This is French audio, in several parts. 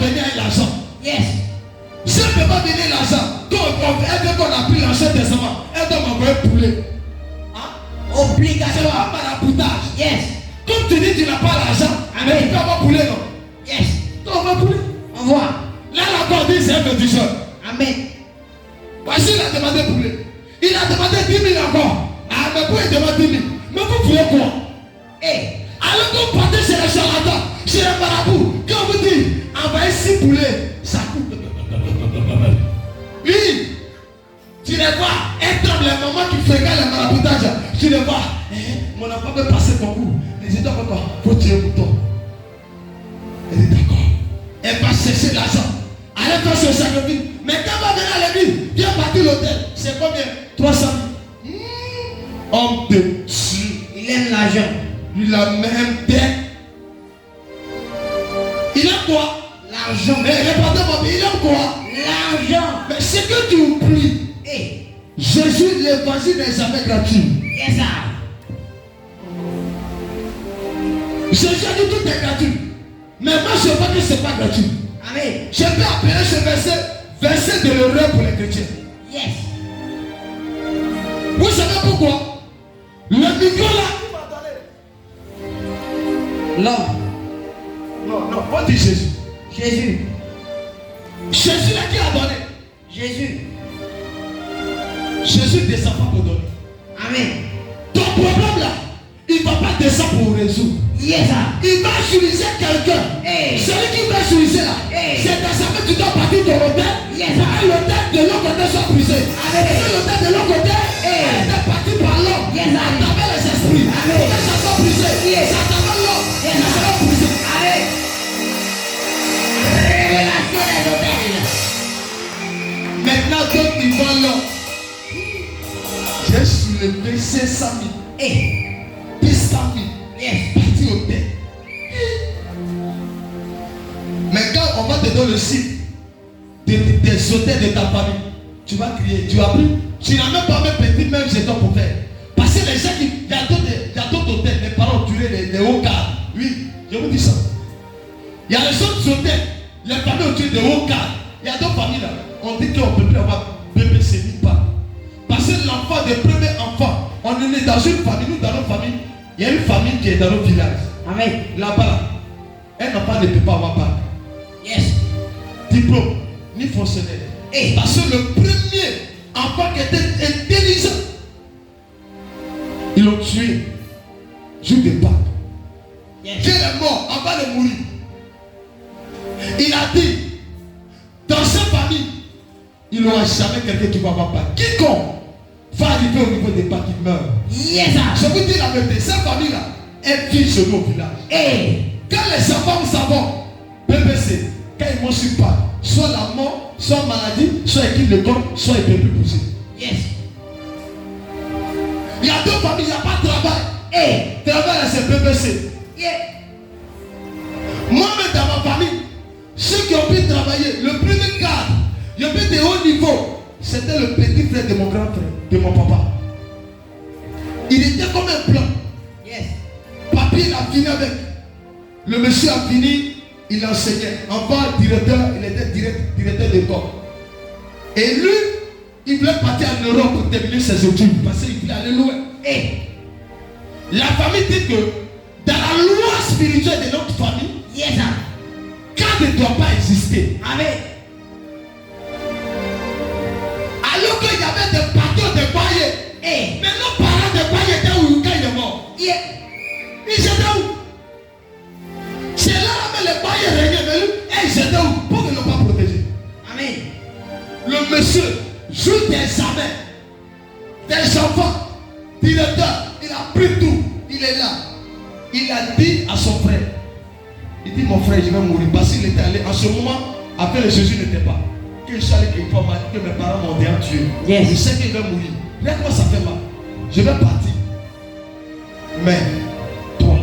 venir avec l'argent. Yes. Si elle ne peut pas venir l'argent, elle veut qu'on a pris l'Ancien Testament, elle doit m'envoyer un poulet. Hein? Obligation. C'est un maraboutage. Yes. Comme tu dis, tu n'as pas l'argent, mais tu peux avoir poulet, non? Yes. Donc on va poulet. On voit. Là, l'accord dit c'est un féticheur. Amen. Voici, il a demandé poulet. Il a demandé 10 000 encore. Ah, mais pourquoi il demande 10 000? Mais vous voulez quoi? Alors que vous partez chez les charlatans, chez les marabouts, quand on vous dit envoyez 6 poulets, ça coûte. Oui, tu les vois, un tremble, les mamans qui fréquentent les maraboutages, tu les vois, mon enfant peut passer ton goût. Les états encore, faut tirer le bouton. Elle est d'accord. Elle va chercher l'argent. Elle va faire ce sacrifice. Mais quand elle va venir à l'église, viens bâtir l'hôtel. C'est combien? 300 000. Homme de Dieu. Il aime l'argent. Il a même dette. Il aime quoi? L'argent. Mais répondez-moi, il aime quoi? L'argent. Mais c'est que tu oublies. Jésus, l'évangile n'est jamais gratuit. Yes, sir. Jésus a dit tout est gratuit. Mais moi je vois que ce n'est pas gratuit. Amen. Je peux appeler ce verset de l'erreur pour les chrétiens. Yes. Vous savez pourquoi? Le micro là qui m'a donné. L'homme. Non, pas dit Jésus. Jésus. Jésus là qui a donné. Jésus. Jésus descend pas pour donner. Amen. Ton problème là, il ne va pas descendre pour résoudre. Yes, sir. Il va utiliser quelqu'un. Celui qui va utiliser là, c'est dans sa main que tu dois partir ton hôtel. Yes, et l'hôtel de l'autre côté soit brisé. Et l'hôtel de l'autre côté est parti par l'homme. Yes, sir. À travers les esprits. Pour que ça soit brisé. C'est à travers l'homme. Yes, Ça sera brisé. Amen. Révélation des hôtels. Maintenant, donc, ils vont là. J'ai soulevé 500 000. 200 000. Yes. Parti au thé. Mais quand on va te donner le site des hôtels de ta famille, tu vas crier, tu as pris. Tu n'as même pas même petit même jeton pour faire. Parce que les gens qui. Il y a d'autres hôtels, les parents ont tué les hauts cadres. Oui, je vous dis ça. Il y a les autres hôtels, les familles ont tué des hauts cadres. Il y a d'autres familles là. On dit qu'on ne peut plus avoir BBC ni pas. Parce que l'enfant des premiers enfants, on est dans une famille, nous dans notre famille. Il y a une famille qui est dans notre village. Amen. Là-bas, un enfant ne peut pas avoir bac. Yes. Diplôme, ni fonctionnaire. Parce que le premier enfant qui était intelligent, ils l'ont tué. Jour de Pâques. Yes. Dieu est mort avant de mourir. Il a dit, dans cette famille, il n'y aura jamais quelqu'un qui va avoir bac. Quiconque va arriver au niveau des bacs, il meurt. Yes, sir. Je vous dis la vérité, cette famille-là, elle vit chez nous au village. Quand les enfants savent, BBC, quand ils vont sur Pâques, soit la mort, soit maladie, soit équipe de corps, soit ils ne peuvent plus pousser. Yes. Il y a deux familles, il n'y a pas de travail. Travail là, c'est BBC. Yeah. Moi-même dans ma famille, ceux qui ont pu travailler, le premier cadre, il y avait des hauts niveaux. C'était le petit frère de mon grand frère, de mon papa. Il était comme un plan. Yes. Papier, il a fini avec. Le monsieur a fini, il enseignait. En bas, directeur, il était directeur d'école. Et lui, il voulait partir en Europe pour terminer ses études. Parce qu'il voulait aller loin. La famille dit que dans la loi spirituelle de notre famille, Yes, sir. quand ne doit pas exister. Amen. Alors qu'il y avait des bateaux de paillets. Mais nos parents de paillets étaient où quand il est mort? Yeah. Ils étaient où? C'est là que les paillets régnaient. Mais lui, ils étaient où? Pour qu'ils ne soient pas protégés. Amen. Le monsieur joue des examens, des enfants, directeur, il a pris tout, il est là. Il a dit à son frère, il dit mon frère je vais mourir parce qu'il était allé en ce moment, après le Jésus n'était pas. Que je suis allé quelque part, que mes parents m'ont déjà tué. Yes. Je sais qu'il va mourir. Regarde comment ça fait mal. Je vais partir. Mais toi,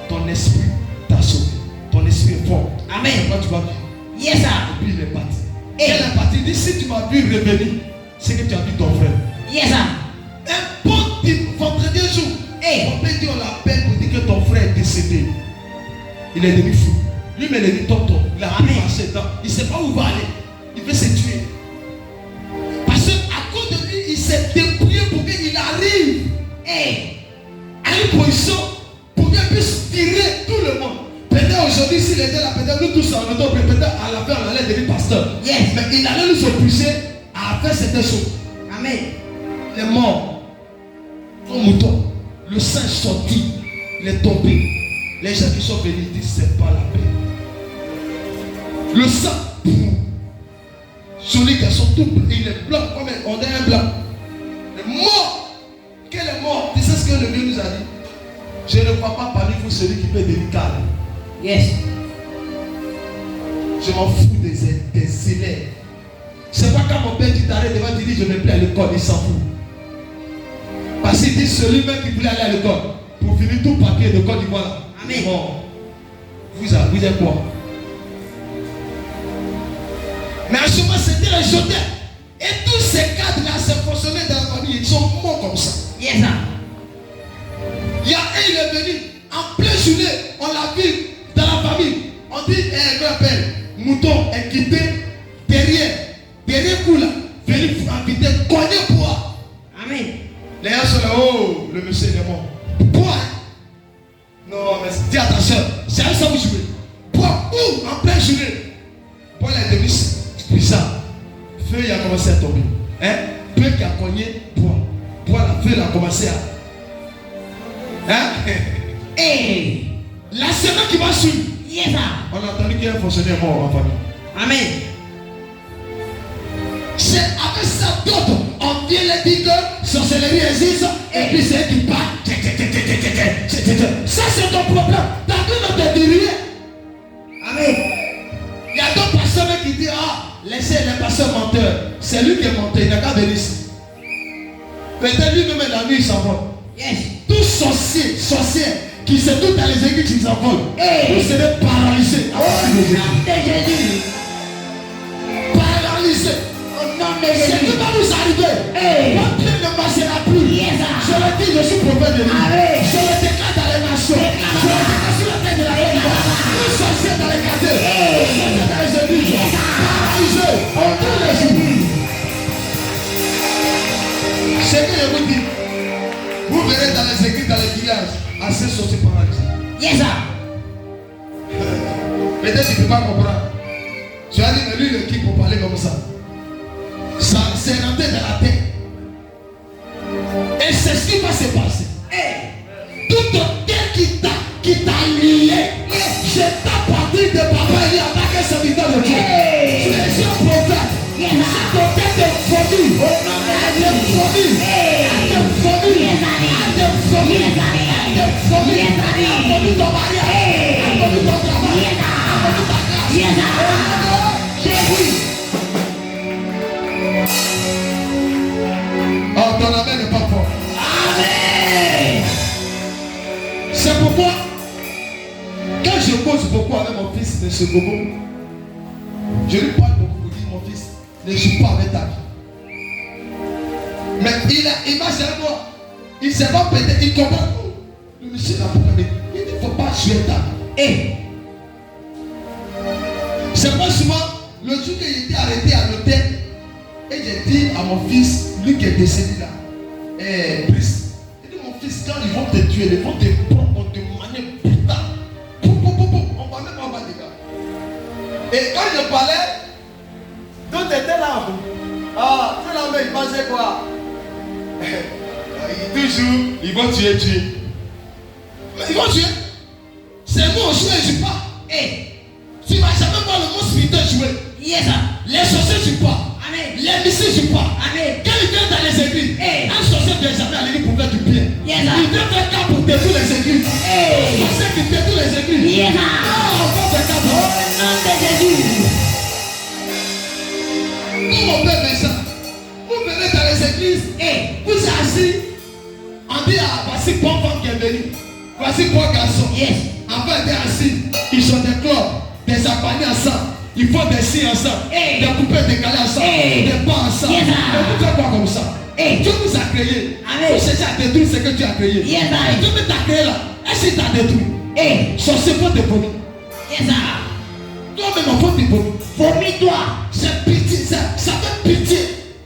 ton esprit t'a sauvé. Ton esprit est fort. Amen. Moi tu vas vivre. Yes, sir. Et puis il est parti. Elle est partie. Il dit si tu m'as vu revenir, c'est que tu as vu ton frère. Yes, sir. Un bon vendredi jour, on peut dire on l'appelle pour dire que ton frère est décédé. Il est devenu fou. Lui, mais il dit tonton. Il a pu marcher dedans. Il ne sait pas où il va aller. Il veut se tuer. Parce qu'à cause de lui, il s'est débrouillé pour qu'il arrive à une position pour qu'il puisse tirer tout le monde. Peut-être aujourd'hui, s'il était là, peut-être nous tous en autre, peut-être à la fin, on allait devenir pasteur. Yes. Mais il allait nous obliger à faire certaines choses. Amen. Il est mort. Comme mouton. Le sang est sorti. Il est tombé. Les gens qui sont venus disent c'est pas la paix. Le sang. Sur les garçons tout blanc. Il est blanc comme on est un blanc. Il est mort. Quel est mort? Tu sais ce que le Dieu nous a dit? Je ne vois pas parmi vous celui qui peut devenir calme. Yes. Je m'en fous des élèves. C'est pas quand mon père dit t'arrêtes devant, tu dis je ne vais plus à l'école, il s'en fout. Parce qu'il dit celui-même qui voulait aller à l'école pour finir tout papier de Côte d'Ivoire. Amen. Bon, vous êtes quoi? Mais à ce moment c'était les jetés. Et tous ces cadres-là, ces fonctionnaires dans la famille, ils sont morts comme ça. Yes, sir. Il y a un, il est venu en pleine journée, on l'a vu dans la famille. On dit, grand-père, mouton est quitté derrière coup là, venu inviter, cogner bois. Amen. Les gens sont là, oh, le monsieur est mort. Bois. Non, mais dis attention, c'est à ça que vous jouez. Bois, où en pleine journée. Paul est devenu bizarre. Feu, il a commencé à tomber. Hein? Peu qui a cogné, bois. Bois, la feu, il a commencé à. Hein? Hey. La semaine qui va suivre, Yes, sir. on a entendu qu'il y a un fonctionnaire mort en famille. Amen. C'est avec ça d'autres, on vient leur dire que sorcellerie existe et puis c'est qui parle. Ça c'est ton problème. T'as vu notre diriger. Amen. Il y a d'autres personnes qui disent ah, laissez les pasteurs menteurs. C'est lui qui est menteur, il n'a qu'à venir ici. Peut-être lui-même la nuit il s'envole. Yes. Tous sorciers qui se doutent dans les églises qui s'envolent. Vous serez paralysés. Au nom de Jésus. Paralysés. Au nom de C'est Jésus. qui va vous arriver. Votre pied ne marchera plus. Yes, sir. Je le dis, je suis prophète de Dieu. Amen. Je le déclare dans les nations. Je le déclare sur la tête de la terre. Tous sorciers dans les quartiers. Tous sorciers dans les églises. Paralysés. Au nom de Jésus. C'est que je vous dis. Vous verrez dans les églises, dans les villages, assez sorciers paralysés. Yes, sir. Peut-être tu ne peux pas comprendre. Tu as dit, mais lui, l'équipe pour parler comme ça. Ça c'est rentré dans la tête. Et c'est ce qui va se passer. Toute terre qui t'a lié, c'est ta partie de papa et en tant que serviteur de Dieu. Tu es un prophète. C'est ton tête de folie. Elle est folie. Elle est folie. Elle est folie. Elle est folie. Elle a folie ton mariage. Elle a folie ton travail. Elle a folie ta grâce. Jésus. Oh, ton amen n'est pas fort. Amen. C'est pourquoi, quand je pose pourquoi avec mon fils, M. Gogo, je lui parle beaucoup pour dire, mon fils, ne joue pas avec ta vie. Mais il m'a jamais moi. Il ne sait pas peut-être, il comprend. Le monsieur n'a pas dit, il ne faut pas jouer ta vie. C'est pas souvent, le jour que j'ai été arrêté à l'hôtel, et j'ai dit à mon fils, lui qui est décédé là, Brice, il dit mon fils, quand ils vont te tuer, ils vont te prendre de manière brutale. On va même pas battre les gars. Et quand je parlais, d'autres étaient là. Ah, c'est là, mais il pensait quoi? Toujours, ils vont tuer. Mais ils vont tuer. C'est moi, je ne joue pas. Tu ne vas jamais voir le monde spirituel jouer. Yes, sir. Les sorciers ne jouent pas. Amen. Les missiles ne jouent pas. Amen. Quand ils viennent dans les églises, un sorcier ne vient jamais à l'église pour faire du bien. Yes, sir. Il vient faire cas pour détruire les églises. Un sorcier qui détruit les églises. Yes, sir. Non, on va faire cas pour Au nom de Jésus. Nous, mon père Vincent, vous venez dans les églises, vous êtes assis, on dit ah, voici trois femmes qui est venue, voici trois garçons. Yes. Avant d'être assis, ils ont des clubs, des accompagnés ensemble, ils font des signes ensemble, des poupées décalées ensemble, des pas ensemble. Yes, mais vous faites quoi comme ça? Dieu vous a créé. Amen. Vous cherchez à détruire ce que tu as créé. Yes, Et Dieu t'a créé là. Est-ce qu'il t'a détruit? Sorcier faut te punir. Yes, sir. Toi-même, enfant, tu vomis. Vomis-toi. C'est pitié, ça fait pitié.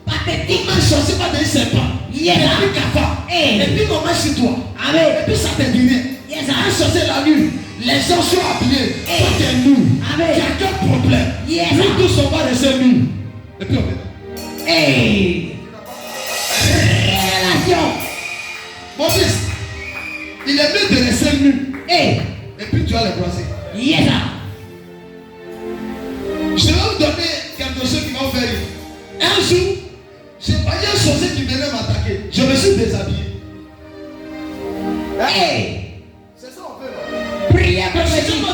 Pathétique. Comment sorcier pas des serpents? Yes. Et puis cafard. Hey. Et puis comment chez toi? Amen. Et puis ça te dirait. Yes. Un sorcier la nuit. Les gens sont habillés. Hey. Toi tu es nu. Amen. Il n'y a qu'un problème. Yes. Lui tous on va rester nu. Et puis on met. Hey. Révélation. Mon fils, il est mieux de rester nu. Hey. Et puis tu vas les croiser. Yes. Je vais vous donner quelque chose qui va vous faire rire. Un jour, j'ai voyé un sorcier qui venait m'attaquer. Je me suis déshabillé. Hey. C'est ça on fait là. Prière prophétique. Moi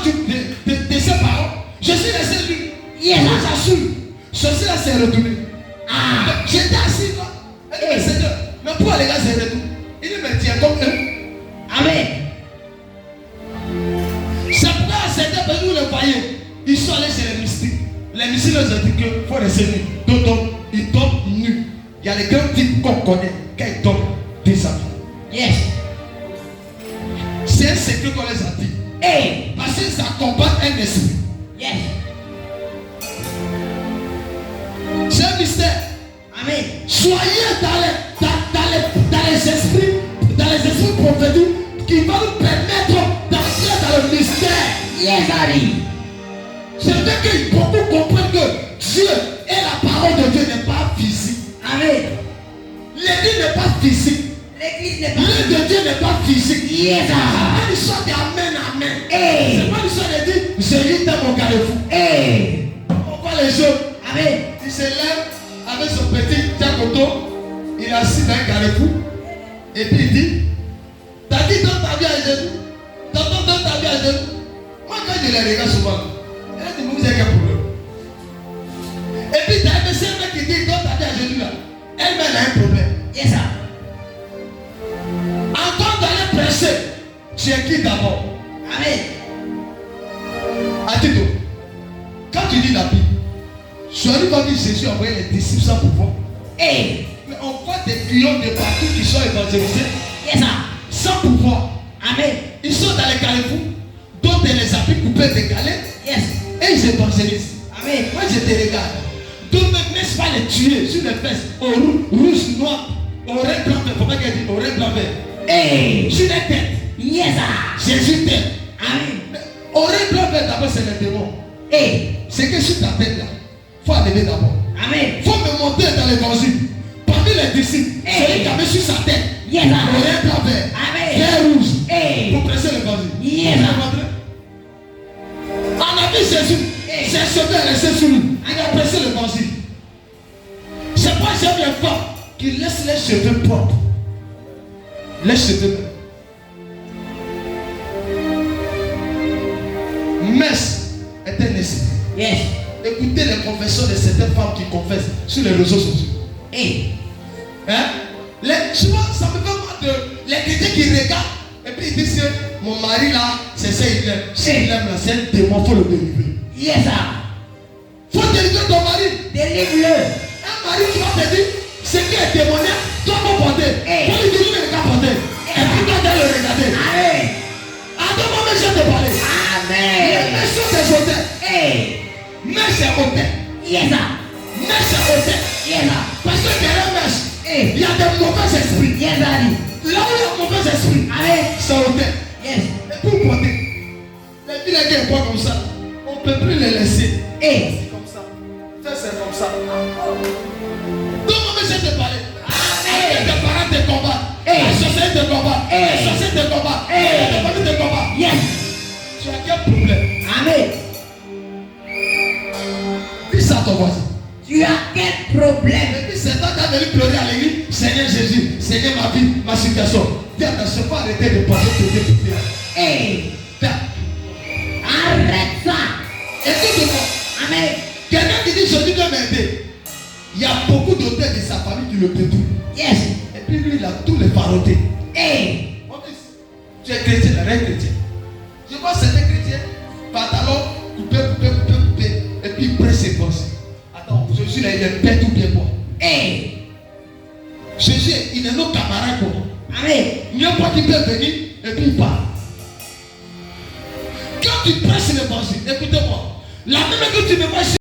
de ces paroles, je suis resté nu. Yes. Moi j'assure. Sorcier là s'est retourné. Ah. J'étais assis là. Elle dit, Seigneur, mais pourquoi les gars s'est retourné? Il dit, mais tiens comme eux. Amen. C'est pourquoi certains pays où le voyez, ils sont allés chez les mystiques. Les mystiques leur ont dit qu'il faut rester nu. Donc, ils tombent nus. Il y a les grands types qu'on connaît. Quand ils tombent, déshabillés. Yes. C'est un secret qu'on les a dit. Hey. Parce que ça combat un esprit. Yes. C'est un mystère. Amen. Soyez dans les esprits prophétiques qui vont nous permettre d'entrer dans le mystère. Yes, Harry. C'est vrai que beaucoup comprennent que Dieu et la parole de Dieu n'est pas physique. Amen. L'église n'est pas physique. L'église n'est pas. L'œuvre de Dieu n'est pas physique. Yes. C'est pas l'histoire d'amen, amen. Hey. C'est pas l'histoire de dire Jésus dans mon carrefour. Hey. Pourquoi les gens, Amen. il se lève avec son petit Jacoto, il est assis dans un carrefour, et puis il dit, t'as dit dans ta vie à Jésus, dans ta vie à Jésus. Moi quand je les regarde souvent, elle dit, vous avez quel problème? Et puis t'as un monsieur qui dit, dans ta vie à Jésus là, elle-même a un problème. Yes, sir. Avant d'aller prêcher, tu es qui d'abord? Amen. Attends, quand tu dis la Bible, celui qui dit Jésus a envoyé les disciples sans pouvoir. Hey. Mais on voit des clients de partout qui sont évangélisés Yes, sir. sans pouvoir. Amen. Ils sont dans les carrefours, dont les habits coupés décalés, Yes. et ils évangélisent. Amen. Moi je te regarde. Donc n'est-ce pas les tuer sur les fesses, au rouge, noir, oreille blanc, il ne faut pas qu'elle dise oreille blanc, Hey. sur les têtes. Yes, sir. Jésus t'aime. Amen. Oreille blanc, d'abord c'est les démons. Hey. C'est que sur ta tête là, il faut enlever d'abord. Amen. Il faut me monter dans l'évangile. Parmi les disciples, Hey. celui qui avait sur sa tête, Yes, sir. oreille blanc, Amen. vert rouge, Hey. pour presser l'évangile. Yes. Vous comprenez? On a vu Jésus, Hey. c'est sauvé et resté sur lui. Il a pressé l'évangile. C'est pas j'aime les femmes qui laissent les cheveux propres. Les cheveux même. Messe est un esprit. Yes. Écoutez les confessions de certaines femmes qui confessent sur les réseaux sociaux. Hey. Hein? Souvent, ça me fait mal de les chrétiens qui regardent et puis ils disent que mon mari là, c'est ça il aime. Si il aime là, c'est un démon, il faut le délivrer. Yes, sir. Il faut délivrer ton mari. Délivre-le. Un mari qui va te dire, ce qui est démoniaque, toi pour porter. Hey. Faut lui dire, il ne pas porter. Et puis toi, tu le regarder. Amen. À deux moments, je vais te parler. Les Amen. mères sont des hôtels. Hey. Mère, c'est hôtel. Yes, sir. Mère, c'est hôtel. Yes, sir. Parce que derrière mère, Hey. il y a des mauvais esprits. Yes, Harry. Là où il y a mauvais esprits, Amen. c'est hôtel. Yes. Et pour porter, les villages qui sont comme ça, on ne peut plus les laisser. Hey. C'est comme ça. Ça, c'est comme ça. Donc, moi, je te parler. Amen. Tes parents te combattent. Hey. La société te combat. Hey. La société te combat. Hey. La famille te combat. Yes. Tu as quel problème? Amen. Dis ça à ton voisin. Tu as quel problème? Et puis c'est toi qui as venu pleurer à l'église. Seigneur Jésus, Seigneur ma vie, ma situation. Fais attention, faut arrêter de penser que tu es. Hey. Fais. Arrête ça. Écoute-moi. Amen. Quelqu'un qui dit Jésus doit m'aider. Il y a beaucoup d'auteurs de sa famille qui le détruisent. Yes. Et puis lui, il a tous les parodés. Hey. Mon fils, tu es chrétien, un vrai chrétien. Je vois certains chrétiens, pantalon, coupé, et puis il presse ses pensées. Attends, Jésus là, il est bête ou bien quoi? Hey. Jésus, il est nos camarades quoi. Amen. Mieux pas qu'il peut venir, et puis il part.